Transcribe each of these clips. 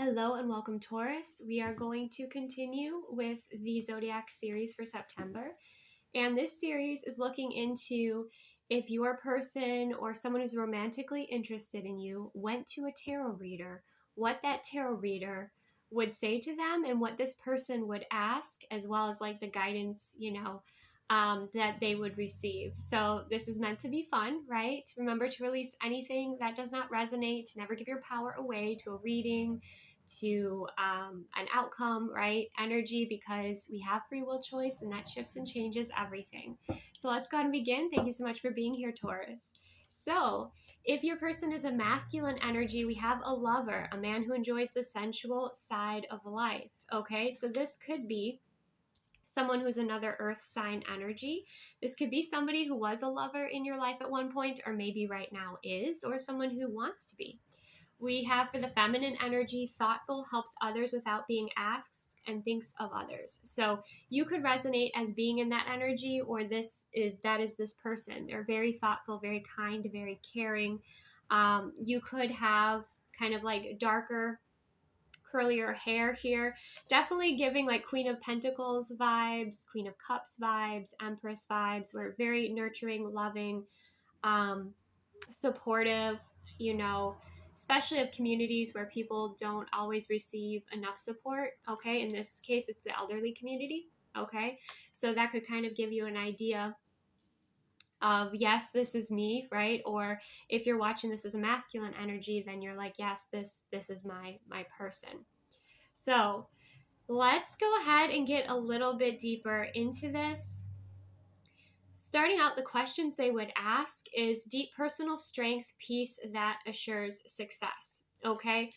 Hello and welcome, Taurus. We are going to continue with the Zodiac series for September. And this series is looking into if your person or someone who's romantically interested in you went to a tarot reader, what that tarot reader would say to them and what this person would ask, as well as like the guidance, that they would receive. So this is meant to be fun, right? Remember to release anything that does not resonate, to never give your power away to a reading, to an outcome, right? Energy, because we have free will choice and that shifts and changes everything. So let's go ahead and begin. Thank you so much for being here, Taurus. So if your person is a masculine energy, we have a lover, a man who enjoys the sensual side of life. Okay, so this could be someone who's another earth sign energy. This could be somebody who was a lover in your life at one point, or maybe right now is, or someone who wants to be. We have for the feminine energy, thoughtful, helps others without being asked, and thinks of others. So you could resonate as being in that energy, or that is this person. They're very thoughtful, very kind, very caring. You could have kind of like darker, curlier hair here. Definitely giving like Queen of Pentacles vibes, Queen of Cups vibes, Empress vibes. We're very nurturing, loving, supportive, especially of communities where people don't always receive enough support. Okay, in this case, it's the elderly community. Okay, so that could kind of give you an idea of, yes, this is me, right? Or if you're watching this as a masculine energy, then you're like, yes, this is my person. So let's go ahead and get a little bit deeper into this. Starting out, the questions they would ask is deep personal strength, peace that assures success. Okay.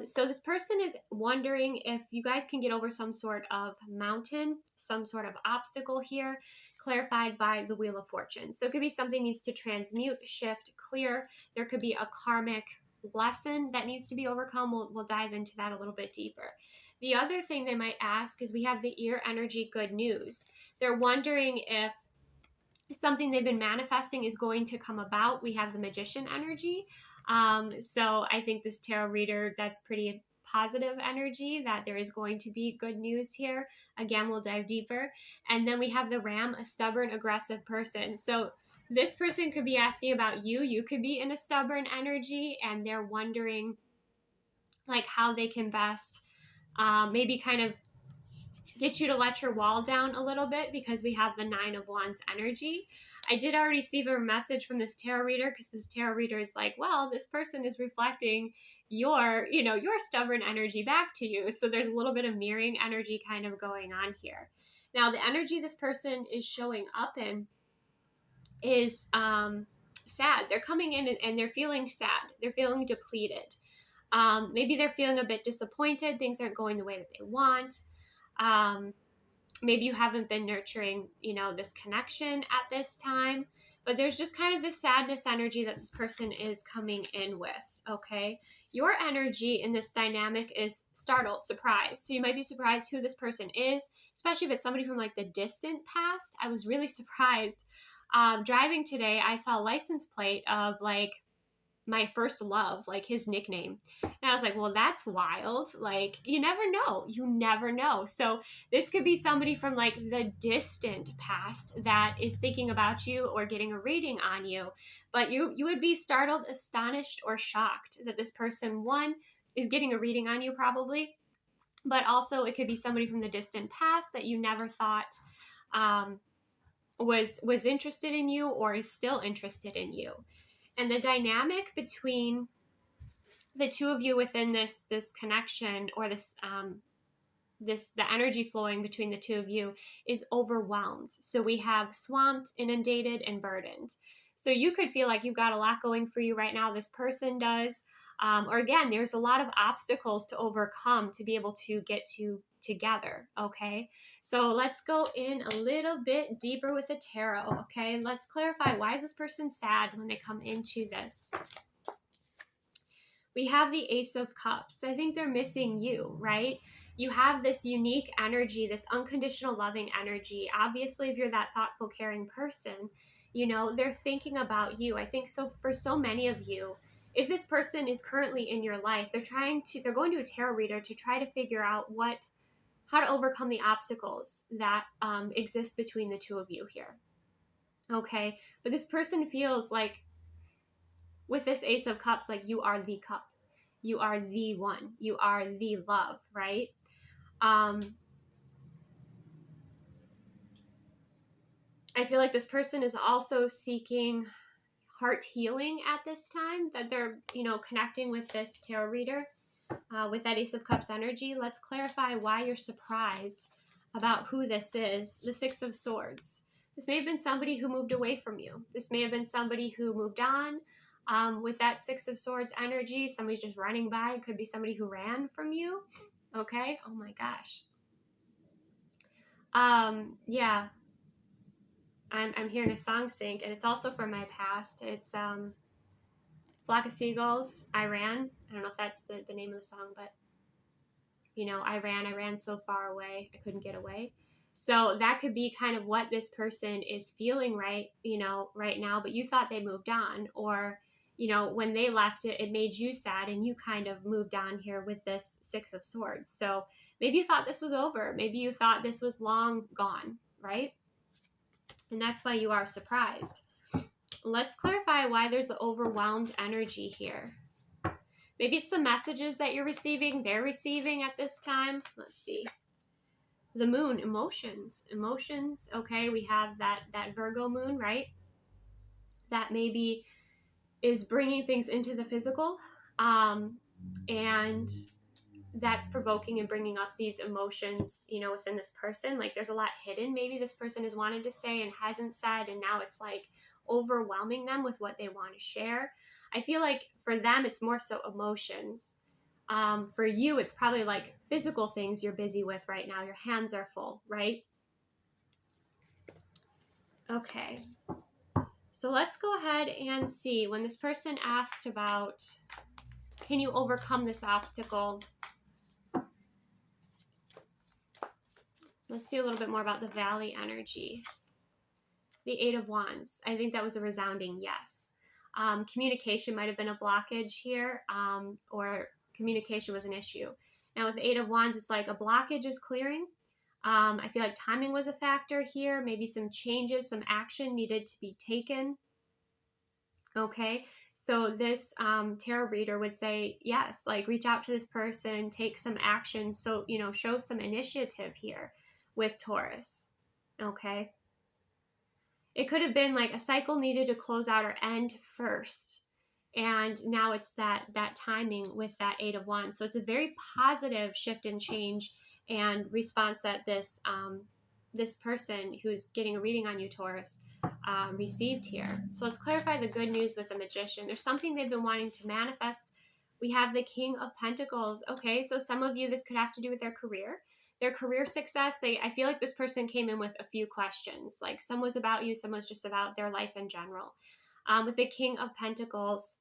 So this person is wondering if you guys can get over some sort of mountain, some sort of obstacle here, clarified by the Wheel of Fortune. So it could be something needs to transmute, shift, clear. There could be a karmic lesson that needs to be overcome. We'll dive into that a little bit deeper. The other thing they might ask is we have the ear energy, good news. They're wondering if something they've been manifesting is going to come about. We have the Magician energy. So I think this tarot reader, that's pretty positive energy, that there is going to be good news here. Again, we'll dive deeper. And then we have the Ram, a stubborn, aggressive person. So this person could be asking about you. You could be in a stubborn energy, and they're wondering like how they can best maybe kind of get you to let your wall down a little bit, because we have the Nine of Wands energy. I did already receive a message from this tarot reader, because this tarot reader is like, well, this person is reflecting your stubborn energy back to you. So there's a little bit of mirroring energy kind of going on here. Now, the energy this person is showing up in is sad. They're coming in and they're feeling sad. They're feeling depleted. Maybe they're feeling a bit disappointed. Things aren't going the way that they want. Maybe you haven't been nurturing, this connection at this time, but there's just kind of this sadness energy that this person is coming in with. Okay. Your energy in this dynamic is startled, surprised. So you might be surprised who this person is, especially if it's somebody from like the distant past. I was really surprised. Driving today, I saw a license plate of like my first love, like his nickname. And I was like, well, that's wild. Like, you never know. You never know. So this could be somebody from like the distant past that is thinking about you or getting a reading on you. But you would be startled, astonished, or shocked that this person, one, is getting a reading on you probably. But also it could be somebody from the distant past that you never thought was interested in you or is still interested in you. And the dynamic between the two of you within this connection, or the energy flowing between the two of you is overwhelmed. So we have swamped, inundated, and burdened. So you could feel like you've got a lot going for you right now. This person does. Or again, there's a lot of obstacles to overcome to be able to get together. Okay. So let's go in a little bit deeper with the tarot. Okay. Let's clarify, why is this person sad when they come into this? We have the Ace of Cups. I think they're missing you, right? You have this unique energy, this unconditional loving energy. Obviously, if you're that thoughtful, caring person, they're thinking about you. I think so for so many of you, if this person is currently in your life, they're going to a tarot reader to try to figure out how to overcome the obstacles that exist between the two of you here. Okay, but this person feels like, with this Ace of Cups, like you are the cup, you are the one, you are the love, right? I feel like this person is also seeking heart healing at this time, that they're, connecting with this tarot reader with that Ace of Cups energy. Let's clarify why you're surprised about who this is. The Six of Swords. This may have been somebody who moved away from you. This may have been somebody who moved on. With that Six of Swords energy, somebody's just running by. It could be somebody who ran from you. Okay? Oh my gosh. Yeah. I'm hearing a song sync, and it's also from my past. It's Flock of Seagulls, I Ran. I don't know if that's the name of the song, but I ran so far away, I couldn't get away. So that could be kind of what this person is feeling right now, but you thought they moved on, or, when they left, it made you sad, and you kind of moved on here with this Six of Swords. So maybe you thought this was over. Maybe you thought this was long gone, right? And that's why you are surprised. Let's clarify why there's the overwhelmed energy here. Maybe it's the messages that they're receiving at this time. Let's see. The moon, emotions. Okay, we have that Virgo moon, right? That maybe is bringing things into the physical. And that's provoking and bringing up these emotions, within this person. Like there's a lot hidden. Maybe this person has wanted to say and hasn't said, and now it's like overwhelming them with what they want to share. I feel like for them, it's more so emotions. For you, it's probably like physical things you're busy with right now. Your hands are full, right? Okay. So let's go ahead and see, when this person asked about, can you overcome this obstacle? Let's see a little bit more about the Valley energy. The Eight of Wands. I think that was a resounding yes. Communication might have been a blockage here, or communication was an issue. Now with the Eight of Wands, it's like a blockage is clearing. I feel like timing was a factor here. Maybe some changes, some action needed to be taken. Okay, so this tarot reader would say, yes, like reach out to this person, take some action. So, show some initiative here with Taurus. Okay. It could have been like a cycle needed to close out or end first. And now it's that timing with that Eight of Wands. So it's a very positive shift and change and response that this person who's getting a reading on you, Taurus, received here. So let's clarify the good news with the Magician. There's something they've been wanting to manifest. We have the King of Pentacles. Okay, so some of you, this could have to do with their career success. I feel like this person came in with a few questions. Like some was about you, some was just about their life in general. With the King of Pentacles,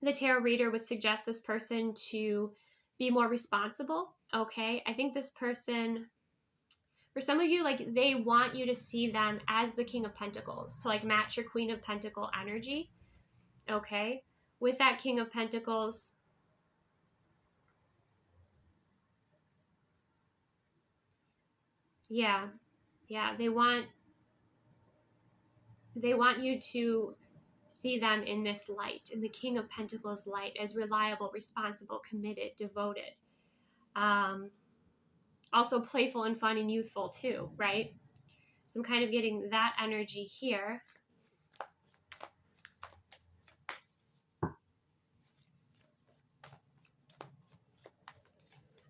the tarot reader would suggest this person to be more responsible. Okay, I think this person, for some of you, like they want you to see them as the King of Pentacles, to like match your Queen of Pentacle energy. Okay, with that King of Pentacles, yeah, they want you to see them in this light, in the King of Pentacles light, as reliable, responsible, committed, devoted. Also playful and fun and youthful too, right? So I'm kind of getting that energy here.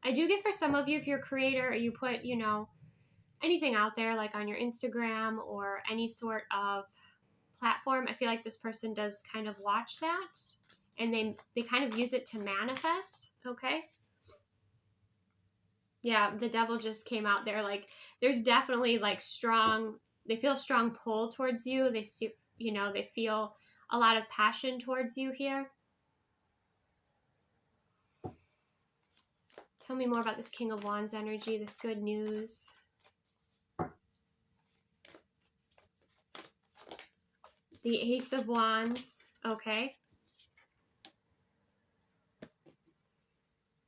I do get, for some of you, if you're a creator or you put, anything out there like on your Instagram or any sort of platform, I feel like this person does kind of watch that, and they kind of use it to manifest. Okay. Yeah, the Devil just came out there. Like there's definitely like they feel a strong pull towards you. They see, they feel a lot of passion towards you here. Tell me more about this King of Wands energy, this good news. The Ace of Wands. Okay.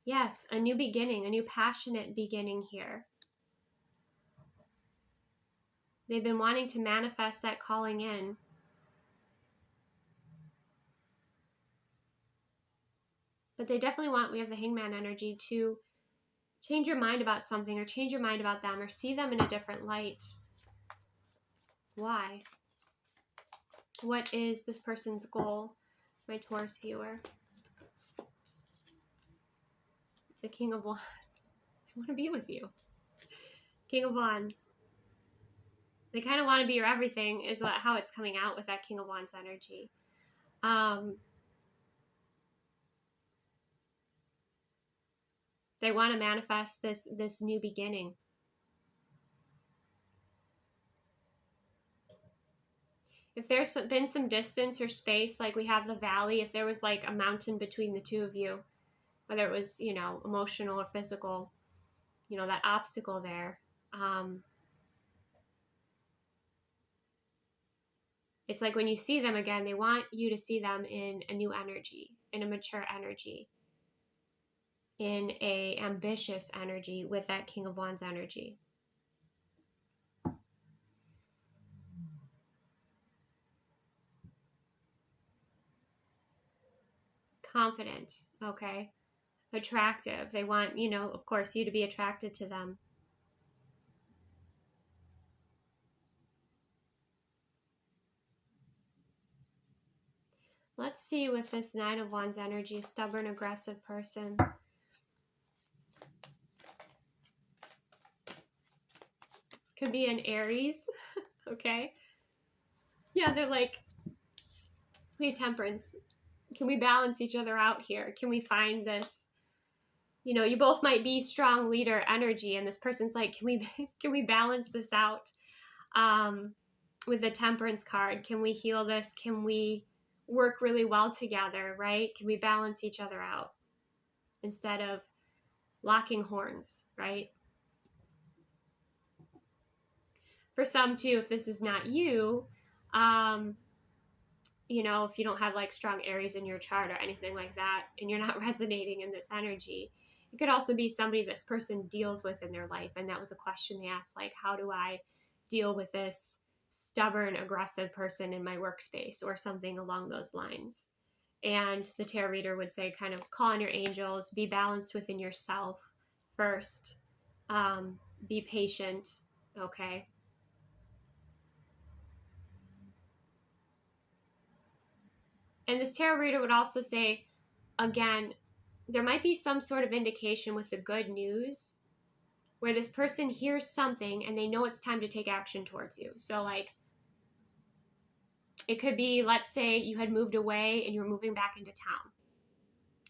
Yes, a new beginning, a new passionate beginning here. They've been wanting to manifest that calling in. But they definitely want, we have the Hangman energy, to change your mind about something, or change your mind about them, or see them in a different light. Why? What is this person's goal, my Taurus viewer? The King of Wands. I want to be with you. King of Wands. They kind of want to be your everything, is how it's coming out with that King of Wands energy. They want to manifest this new beginning. If there's been some distance or space, like we have the valley, if there was like a mountain between the two of you, whether it was, you know, emotional or physical, you know, that obstacle there, it's like when you see them again, they want you to see them in a new energy, in a mature energy, in a ambitious energy with that King of Wands energy. Confident, okay. Attractive. They want, you know, of course, you to be attracted to them. Let's see with this Nine of Wands energy, stubborn, aggressive person. Could be an Aries, okay? Yeah, they're like, we have Temperance. Can we balance each other out here? Can we find this, you know, you both might be strong leader energy, and this person's like, can we balance this out? With the Temperance card, can we heal this? Can we work really well together, right? Can we balance each other out instead of locking horns, right? For some too, if this is not you, you know, if you don't have like strong Aries in your chart or anything like that, and you're not resonating in this energy, it could also be somebody this person deals with in their life. And that was a question they asked, like, how do I deal with this stubborn, aggressive person in my workspace, or something along those lines? And the tarot reader would say, kind of call on your angels, be balanced within yourself first, be patient, okay? And this tarot reader would also say, again, there might be some sort of indication with the good news where this person hears something and they know it's time to take action towards you. So like, it could be, let's say you had moved away and you were moving back into town.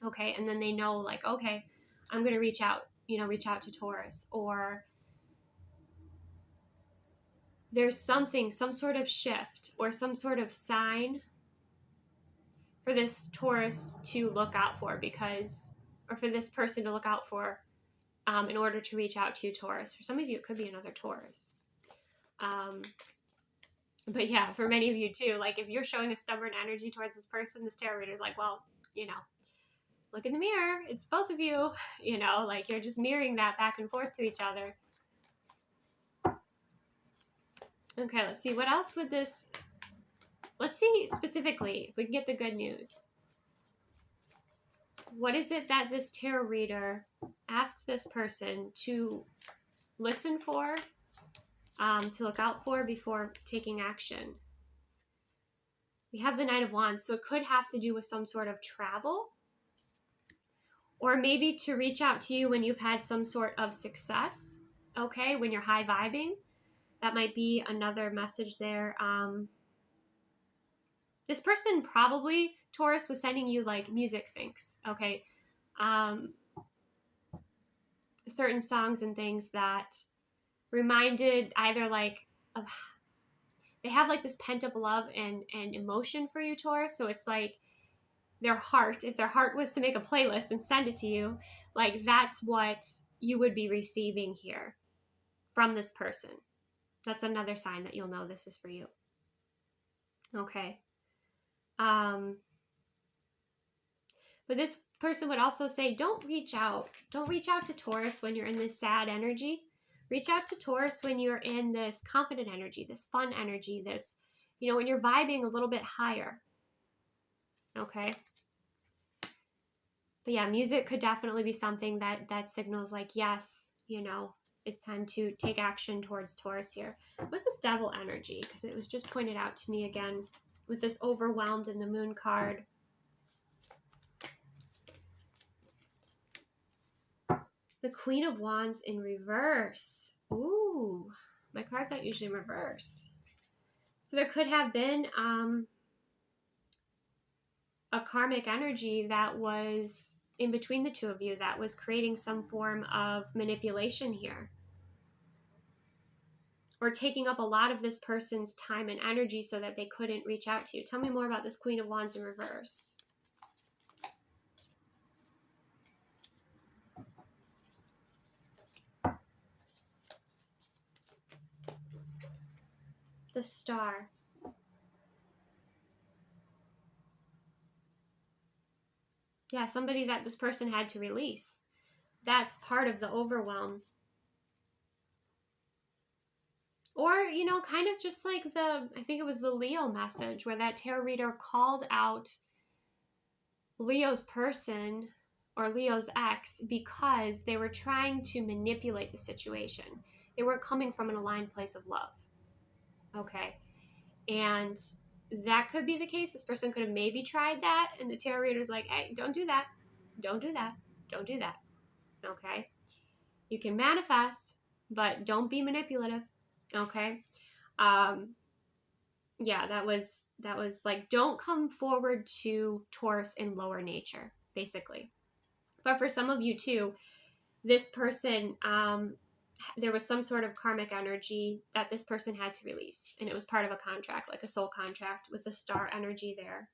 Okay. And then they know, like, okay, I'm going to reach out to Taurus. Or there's something, some sort of shift or some sort of sign for this Taurus to look out for, because, or for this person to look out for, in order to reach out to Taurus. For some of you, it could be another Taurus. But yeah, for many of you too, like if you're showing a stubborn energy towards this person, this tarot reader is like, well, you know, look in the mirror. It's both of you, you know, like you're just mirroring that back and forth to each other. Okay, let's see. What else would this... Let's see specifically if we can get the good news. What is it that this tarot reader asked this person to listen for, to look out for before taking action? We have the Knight of Wands, so it could have to do with some sort of travel, or maybe to reach out to you when you've had some sort of success, okay, when you're high vibing. That might be another message there. This person probably, Taurus, was sending you like music syncs, okay? Certain songs and things that reminded either like of, they have like this pent up love and emotion for you, Taurus. So it's like their heart, if their heart was to make a playlist and send it to you, like that's what you would be receiving here from this person. That's another sign that you'll know this is for you. Okay. But But this person would also say, don't reach out. Don't reach out to Taurus when you're in this sad energy. Reach out to Taurus when you're in this confident energy, this fun energy, this, when you're vibing a little bit higher. Okay. But yeah, music could definitely be something that signals like, yes, it's time to take action towards Taurus here. What's this devil energy? Because it was just pointed out to me again with this overwhelmed in the moon card. The Queen of Wands in reverse. Ooh, my cards aren't usually in reverse. So there could have been a karmic energy that was in between the two of you that was creating some form of manipulation here. Or taking up a lot of this person's time and energy so that they couldn't reach out to you. Tell me more about this Queen of Wands in reverse. The Star. Yeah, somebody that this person had to release. That's part of the overwhelm. Or, kind of just like I think it was the Leo message where that tarot reader called out Leo's person or Leo's ex because they were trying to manipulate the situation. They weren't coming from an aligned place of love. Okay. And that could be the case. This person could have maybe tried that, and the tarot reader's like, hey, don't do that. Don't do that. Don't do that. Okay. You can manifest, but don't be manipulative. Okay. Yeah, that was like, don't come forward to Taurus in lower nature, basically. But for some of you too, this person, there was some sort of karmic energy that this person had to release, and it was part of a contract, like a soul contract with the Star energy there.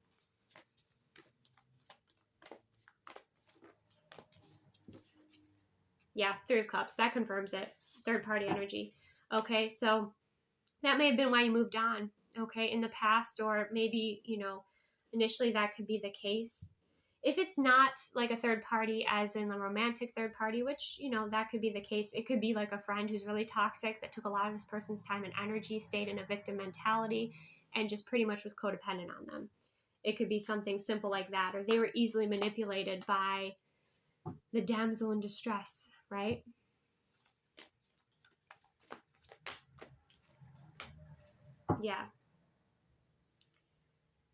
Yeah, Three of Cups, that confirms it. Third party energy. Okay, so that may have been why you moved on, okay, in the past, or maybe, initially that could be the case. If it's not like a third party, as in a romantic third party, which, that could be the case. It could be like a friend who's really toxic that took a lot of this person's time and energy, stayed in a victim mentality, and just pretty much was codependent on them. It could be something simple like that, or they were easily manipulated by the damsel in distress, right? Yeah.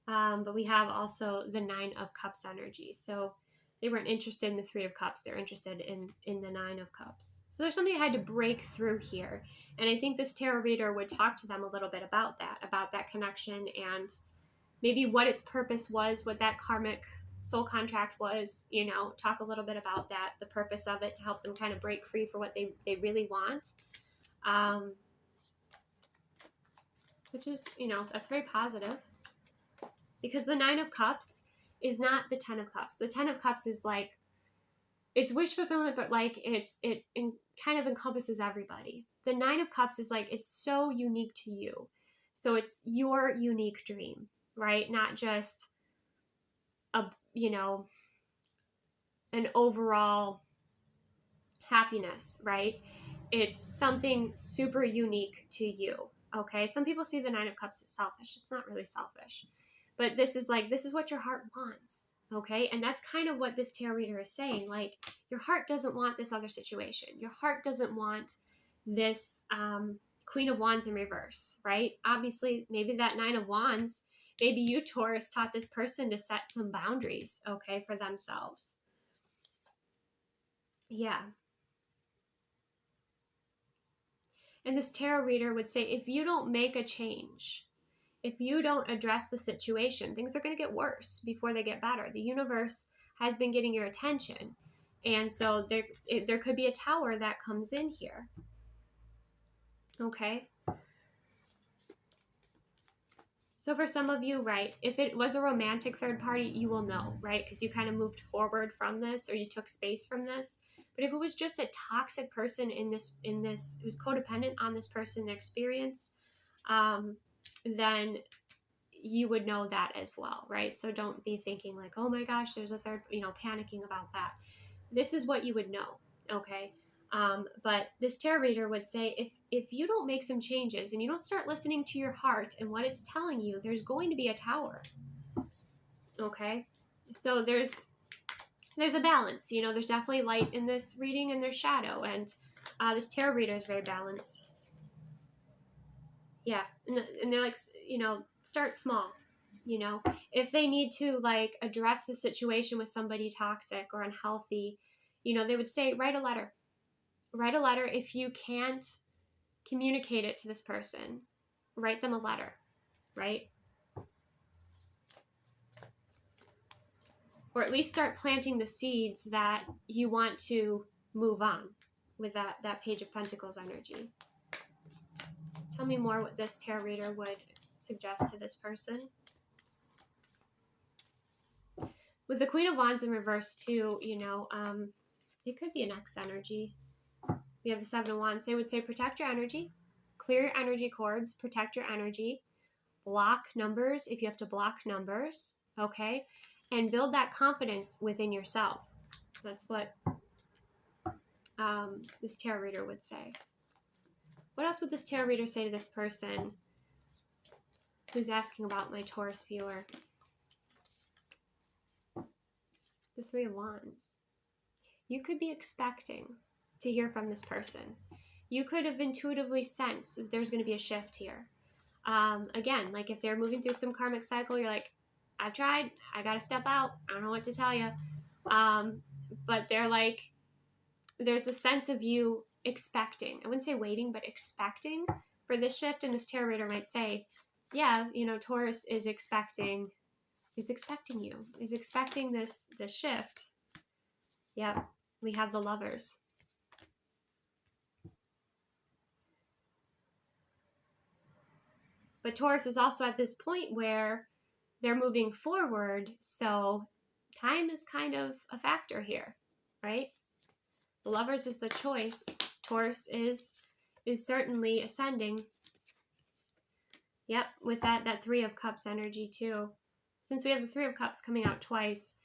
But we have also the Nine of Cups energy. So they weren't interested in the Three of Cups. They're interested in the Nine of Cups. So there's something that had to break through here. And I think this tarot reader would talk to them a little bit about that connection, and maybe what its purpose was, what that karmic soul contract was, talk a little bit about that, the purpose of it, to help them kind of break free for what they really want. Which is, that's very positive. Because the Nine of Cups is not the Ten of Cups. The Ten of Cups is like, it's wish fulfillment, but like it kind of encompasses everybody. The Nine of Cups is like, it's so unique to you. So it's your unique dream, right? Not just an overall happiness, right? It's something super unique to you. Okay. Some people see the Nine of Cups as selfish. It's not really selfish. But this is what your heart wants, okay? And that's kind of what this tarot reader is saying. Like, your heart doesn't want this other situation. Your heart doesn't want this Queen of Wands in reverse, right? Obviously, maybe that Nine of Wands, maybe you, Taurus, taught this person to set some boundaries, okay, for themselves. Yeah. And this tarot reader would say, if you don't make a change, if you don't address the situation, things are going to get worse before they get better. The universe has been getting your attention. And so there could be a tower that comes in here. Okay. So for some of you, right, if it was a romantic third party, you will know, right? Because you kind of moved forward from this, or you took space from this. But if it was just a toxic person in this, who's codependent on this person, their experience, then you would know that as well, right? So don't be thinking like, oh my gosh, there's a third, panicking about that. This is what you would know, okay? But this tarot reader would say, if you don't make some changes and you don't start listening to your heart and what it's telling you, there's going to be a tower, okay? So there's a balance, there's definitely light in this reading and there's shadow, and this tarot reader is very balanced. Yeah, and they're like, start small. If they need to like address the situation with somebody toxic or unhealthy, they would say, write a letter. If you can't communicate it to this person, write them a letter, right? Or at least start planting the seeds that you want to move on with that Page of Pentacles energy. Tell me more what this tarot reader would suggest to this person. With the Queen of Wands in reverse too, it could be an ex energy. We have the Seven of Wands. They would say, protect your energy, clear your energy cords, protect your energy, block numbers if you have to block numbers, okay? And build that confidence within yourself. That's what this tarot reader would say. What else would this tarot reader say to this person who's asking about my Taurus viewer? The Three of Wands. You could be expecting to hear from this person. You could have intuitively sensed that there's going to be a shift here. Again, like if they're moving through some karmic cycle, you're like, I've tried, I got to step out. I don't know what to tell you. But they're like, there's a sense of you expecting. I wouldn't say waiting, but expecting for this shift. And this tarot reader might say, yeah, Taurus is expecting you, is expecting this shift. Yep, we have the Lovers. But Taurus is also at this point where they're moving forward, so time is kind of a factor here, right? The Lovers is the choice. Taurus is certainly ascending. Yep, with that Three of Cups energy too. Since we have the Three of Cups coming out twice,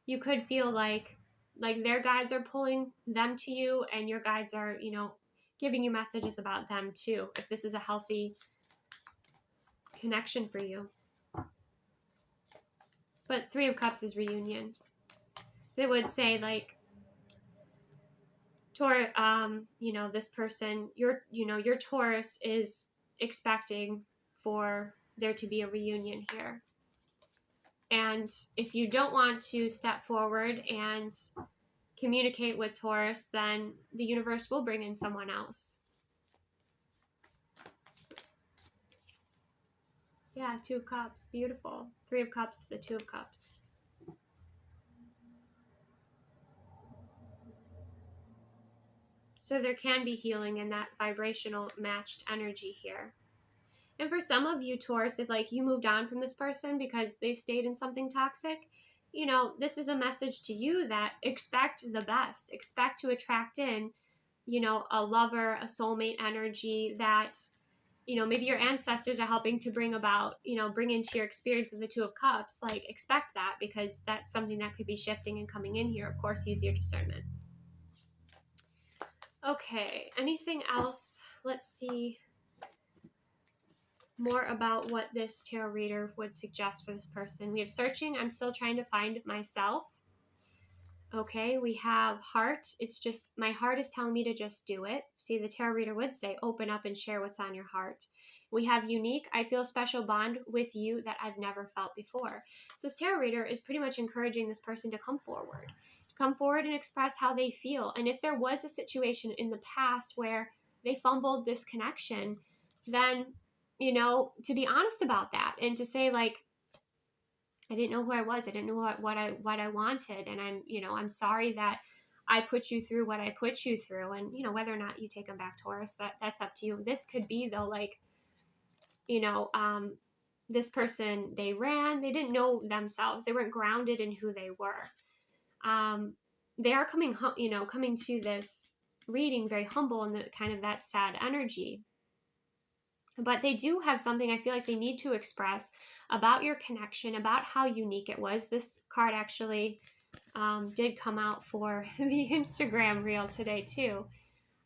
you could feel like their guides are pulling them to you, and your guides are, giving you messages about them too, if this is a healthy connection for you. But Three of Cups is reunion. So it would say like, this person, your Taurus is expecting for there to be a reunion here. And if you don't want to step forward and communicate with Taurus, then the universe will bring in someone else. Yeah, Two of Cups, beautiful. Three of Cups, the Two of Cups. So there can be healing in that vibrational matched energy here. And for some of you, Taurus, if like you moved on from this person because they stayed in something toxic, this is a message to you that expect the best. Expect to attract in, a lover, a soulmate energy that, maybe your ancestors are helping to bring about, bring into your experience with the Two of Cups. Like, expect that, because that's something that could be shifting and coming in here. Of course, use your discernment. Okay, anything else? Let's see more about what this tarot reader would suggest for this person. We have searching. I'm still trying to find myself. Okay, we have heart. It's just, my heart is telling me to just do it. See, the tarot reader would say, open up and share what's on your heart. We have unique. I feel a special bond with you that I've never felt before. So this tarot reader is pretty much encouraging this person to come forward and express how they feel. And if there was a situation in the past where they fumbled this connection, then, to be honest about that and to say like, I didn't know who I was. I didn't know what I wanted. And I'm sorry that I put you through what I put you through. And, whether or not you take them back, Taurus, that's up to you. This could be though, like, this person, they didn't know themselves. They weren't grounded in who they were. They are coming to this reading very humble and kind of that sad energy. But they do have something I feel like they need to express, about your connection, about how unique it was. This card actually did come out for the Instagram reel today too.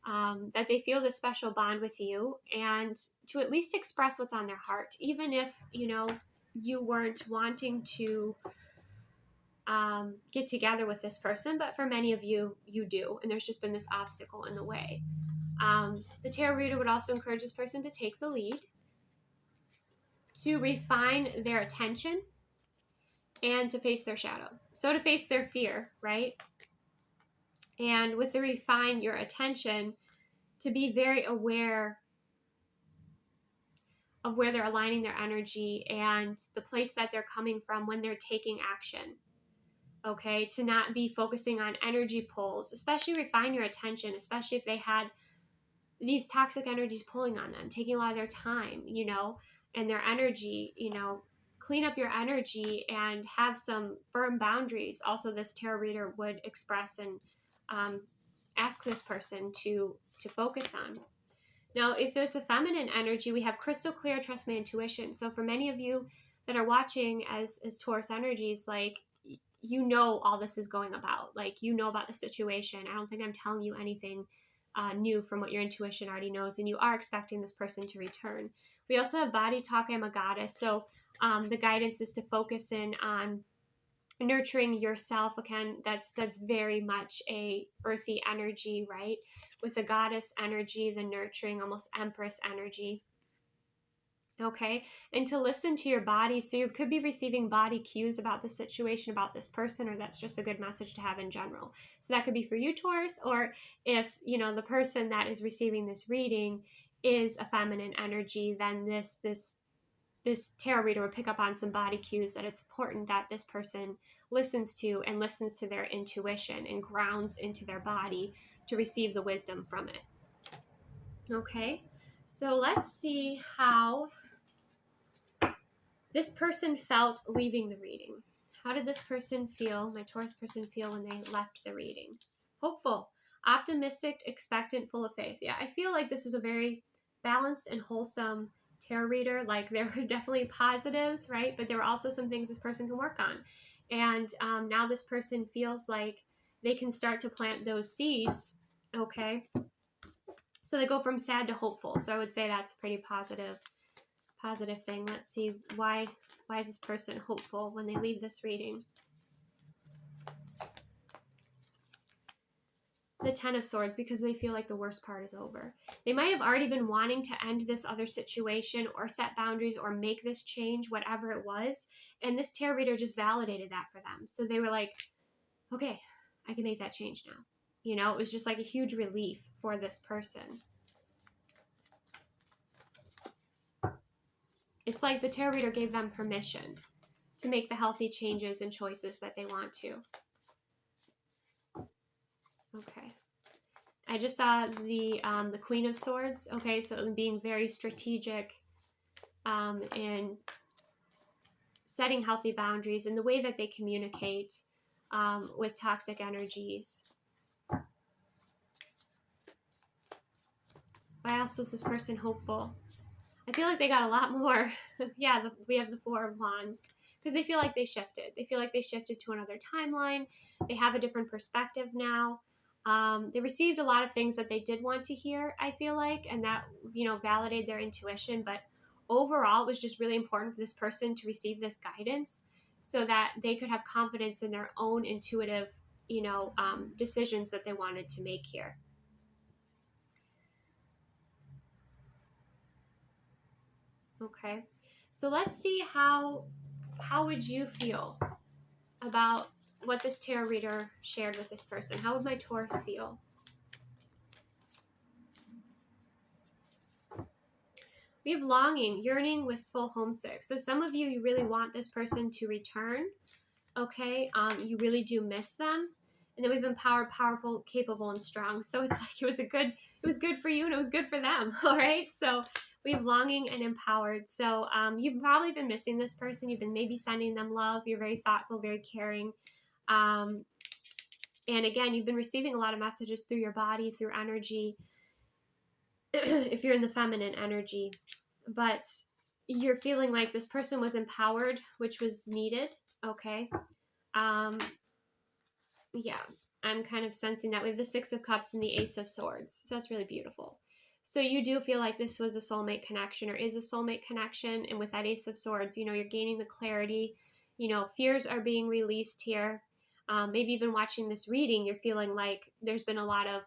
That they feel this special bond with you, and to at least express what's on their heart, even if, you know, you weren't wanting to get together with this person, but for many of you, you do, and there's just been this obstacle in the way. The tarot reader would also encourage this person to take the lead, to refine their attention, and to face their shadow. So to face their fear, right? And with the refine your attention, to be very aware of where they're aligning their energy and the place that they're coming from when they're taking action. Okay, to not be focusing on energy pulls, especially refine your attention, especially if they had these toxic energies pulling on them, taking a lot of their time, you know, and their energy, you know, clean up your energy and have some firm boundaries. Also, this tarot reader would express and ask this person to focus on. Now, if it's a feminine energy, we have crystal clear, trust my intuition. So for many of you that are watching as Taurus energies, like, you know, all this is going about, like, you know about the situation. I don't think I'm telling you anything new from what your intuition already knows, and you are expecting this person to return. We also have body talk. I'm a goddess. So the guidance is to focus in on nurturing yourself. Again, that's very much a earthy energy, right? With the goddess energy, the nurturing, almost empress energy. Okay, and to listen to your body. So you could be receiving body cues about the situation, about this person, or that's just a good message to have in general. So that could be for you, Taurus, or if, you know, the person that is receiving this reading is a feminine energy, then this tarot reader would pick up on some body cues that it's important that this person listens to their intuition and grounds into their body to receive the wisdom from it. Okay, so let's see how this person felt leaving the reading. How did this person feel, my Taurus person, feel when they left the reading? Hopeful, optimistic, expectant, full of faith. Yeah, I feel like this was a very balanced and wholesome tarot reader. Like, there were definitely positives, right? But there were also some things this person can work on. And now this person feels like they can start to plant those seeds, okay? So they go from sad to hopeful. So I would say that's a pretty positive thing. Let's see, why is this person hopeful when they leave this reading? The Ten of Swords, because they feel like the worst part is over. They might have already been wanting to end this other situation or set boundaries or make this change, whatever it was. And this tarot reader just validated that for them. So they were like, okay, I can make that change now. You know, it was just like a huge relief for this person. It's like the tarot reader gave them permission to make the healthy changes and choices that they want to. Okay. I just saw the Queen of Swords. Okay, so being very strategic and setting healthy boundaries in the way that they communicate with toxic energies. Why else was this person hopeful? I feel like they got a lot more. Yeah, we have the Four of Wands. Because they feel like they shifted. They feel like they shifted to another timeline. They have a different perspective now. They received a lot of things that they did want to hear, I feel like, and that, you know, validated their intuition. But overall, it was just really important for this person to receive this guidance so that they could have confidence in their own intuitive, you know, decisions that they wanted to make here. Okay, so let's see how would you feel about what this tarot reader shared with this person? How would my Taurus feel? We have longing, yearning, wistful, homesick. So some of you really want this person to return. Okay, you really do miss them. And then we've empowered, powerful, capable, and strong. So it's like it was good for you and it was good for them. All right, so we have longing and empowered. So you've probably been missing this person. You've been maybe sending them love. You're very thoughtful, very caring. And again, you've been receiving a lot of messages through your body, through energy, if you're in the feminine energy. But you're feeling like this person was empowered, which was needed. Okay. Yeah, I'm kind of sensing that with the Six of Cups and the Ace of Swords. So that's really beautiful. So you do feel like this was a soulmate connection, or is a soulmate connection. And with that Ace of Swords, you know, you're gaining the clarity, you know, fears are being released here. Maybe even watching this reading, you're feeling like there's been a lot of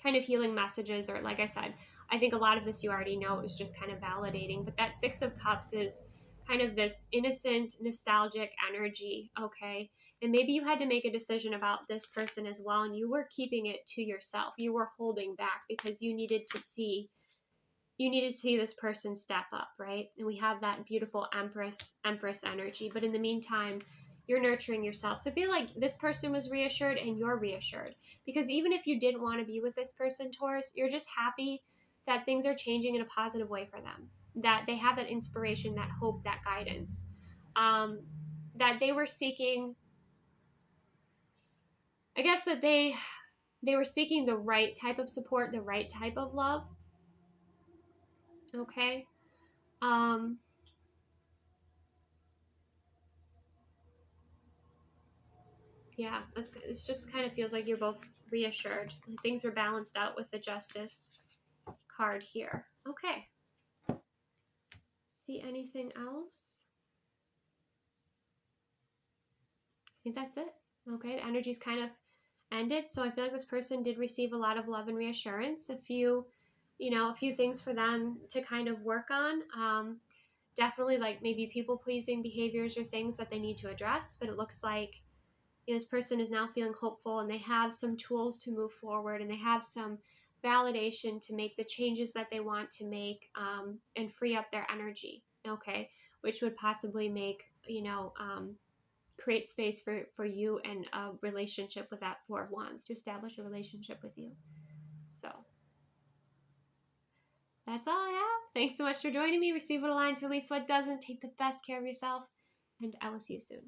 kind of healing messages, or like I said, I think a lot of this you already know, it was just kind of validating. But that Six of Cups is kind of this innocent, nostalgic energy, okay? And maybe you had to make a decision about this person as well, and you were keeping it to yourself. You were holding back because you needed to see this person step up, right? And we have that beautiful Empress energy. But in the meantime, you're nurturing yourself. So I feel like this person was reassured and you're reassured. Because even if you didn't want to be with this person, Taurus, you're just happy that things are changing in a positive way for them. That they have that inspiration, that hope, that guidance. That they were seeking, I guess that they were seeking the right type of support, the right type of love. Okay. Yeah, it's just kind of feels like you're both reassured. Things were balanced out with the Justice card here. Okay. See anything else? I think that's it. Okay, the energy's kind of ended. So I feel like this person did receive a lot of love and reassurance. A few things for them to kind of work on. Definitely like maybe people pleasing behaviors or things that they need to address. But it looks like this person is now feeling hopeful, and they have some tools to move forward, and they have some validation to make the changes that they want to make, and free up their energy, okay, which would possibly make, create space for you and a relationship with that Four of Wands, to establish a relationship with you. So that's all I have. Thanks so much for joining me. Receive what aligns, release what doesn't. Take the best care of yourself, and I will see you soon.